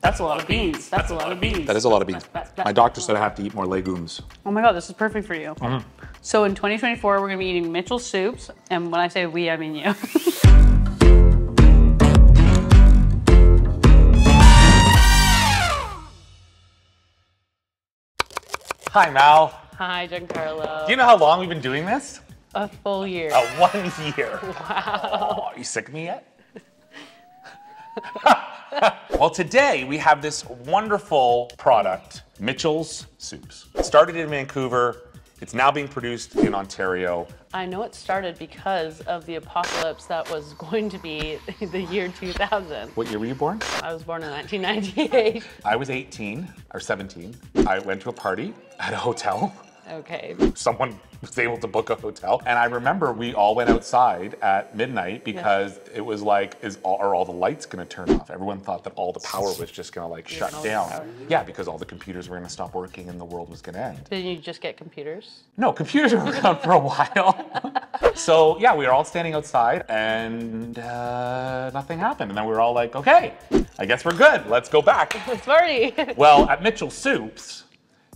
That's a lot of beans. That's a lot of beans. That is a lot of beans. My doctor said I have to eat more legumes. Oh my God, this is perfect for you. So in 2024, we're gonna be eating Mitchell's soups. And when I say we, I mean you. Hi, Mal. Hi, Giancarlo. Do you know how long we've been doing this? A full year. 1 year. Wow. Oh, are you sick of me yet? Well, today we have this wonderful product, Mitchell's Soups. It started in Vancouver. It's now being produced in Ontario. I know it started because of the apocalypse that was going to be the year 2000. What year were you born? I was born in 1998. I was 18 or 17. I went to a party at a hotel. Okay. Someone was able to book a hotel. And I remember we all went outside at midnight because it was like, are all the lights gonna turn off? Everyone thought that all the power was just gonna like shut down. Yeah, because all the computers were gonna stop working and the world was gonna end. Didn't you just get computers? No, computers were around for a while. So yeah, we were all standing outside and nothing happened. And then we were all like, okay, I guess we're good. Let's go back. Let's party. Well, at Mitchell's Soups,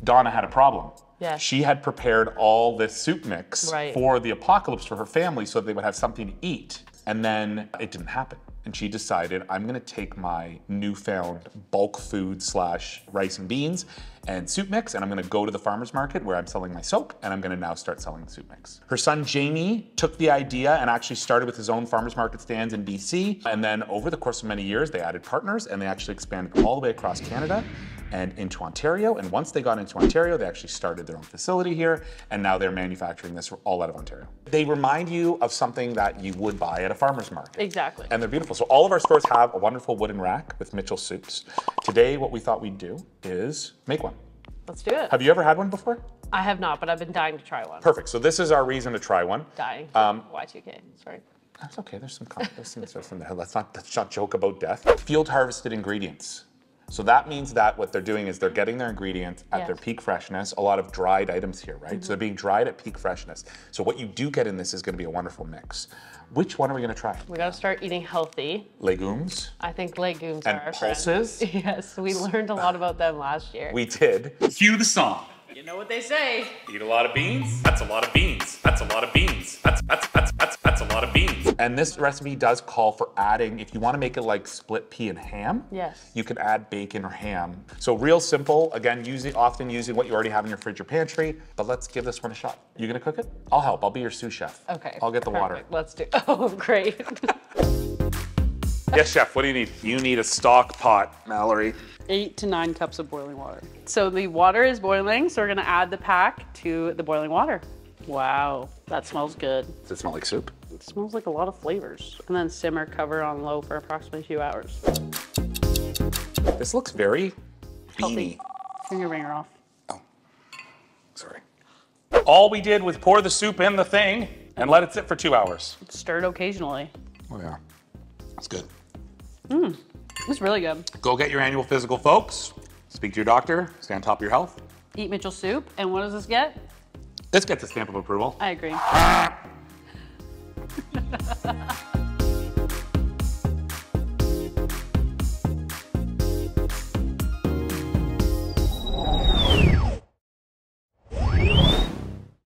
Donna had a problem. Yes. She had prepared all this soup mix for the apocalypse for her family so they would have something to eat. And then it didn't happen. And she decided, I'm gonna take my newfound bulk food / rice and beans and soup mix, and I'm gonna go to the farmer's market where I'm selling my soap, and I'm gonna now start selling the soup mix. Her son, Jamie, took the idea and actually started with his own farmer's market stands in BC. And then over the course of many years, they added partners and they actually expanded all the way across Canada and into Ontario. And once they got into Ontario, they actually started their own facility here, and now they're manufacturing this all out of Ontario. They remind you of something that you would buy at a farmer's market. Exactly. And they're beautiful. So all of our stores have a wonderful wooden rack with Mitchell's Soups. Today, what we thought we'd do is make one. Let's do it. Have you ever had one before? I have not, but I've been dying to try one. Perfect. So this is our reason to try one. Dying. Y2K, sorry. That's okay. There's some stuff in there. Let's not joke about death. Field harvested ingredients. So that means that what they're doing is they're getting their ingredients at their peak freshness, a lot of dried items here, right? So they're being dried at peak freshness. So what you do get in this is gonna be a wonderful mix. Which one are we gonna try? We gotta start eating healthy. Legumes. I think legumes are our pulses. friends. Yes, we learned a lot about them last year. We did. Cue the song. You know what they say. Eat a lot of beans. That's a lot of beans. That's a lot of beans. That's a lot of beans. And this recipe does call for adding, if you want to make it like split pea and ham, you can add bacon or ham. So real simple, again, often using what you already have in your fridge or pantry, but let's give this one a shot. You gonna cook it? I'll help, I'll be your sous chef. Okay. I'll get the water. Let's do, oh, great. Yes, chef, what do you need? You need a stock pot, Mallory. 8 to 9 cups of boiling water. So the water is boiling, so we're gonna add the pack to the boiling water. Wow, that smells good. Does it smell like soup? It smells like a lot of flavors. And then simmer, cover on low for approximately 2 hours. This looks very beany. Turn your ringer off. Oh, sorry. All we did was pour the soup in the thing and let it sit for 2 hours. Stirred occasionally. Oh yeah, that's good. It's really good. Go get your annual physical, folks. Speak to your doctor, stay on top of your health. Eat Mitchell's soup, and what does this get? This gets a stamp of approval. I agree.